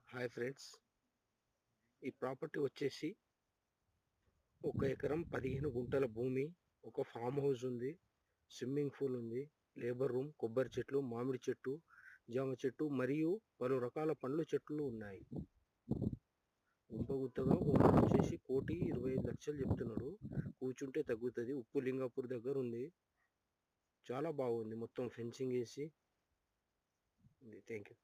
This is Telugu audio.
హాయ్ ఫ్రెండ్స్, ఈ ప్రాపర్టీ వచ్చేసి 1 ఎకరం 15 గుంటల భూమి, ఒక ఫామ్ హౌస్ ఉంది, స్విమ్మింగ్ పూల్ ఉంది, లేబర్ రూమ్, కొబ్బరి చెట్లు, మామిడి చెట్టు, జామ చెట్టు మరియు పలు రకాల పండ్ల చెట్లు ఉన్నాయి. గుంపగుత్తగా ఓనర్ వచ్చేసి 1,25,00,000 చెప్తున్నాడు. కూర్చుంటే తగ్గుతుంది. ఉప్పు లింగాపూర్ దగ్గర ఉంది. చాలా బాగుంది. మొత్తం ఫెన్సింగ్ వేసి ఉంది. Thank you.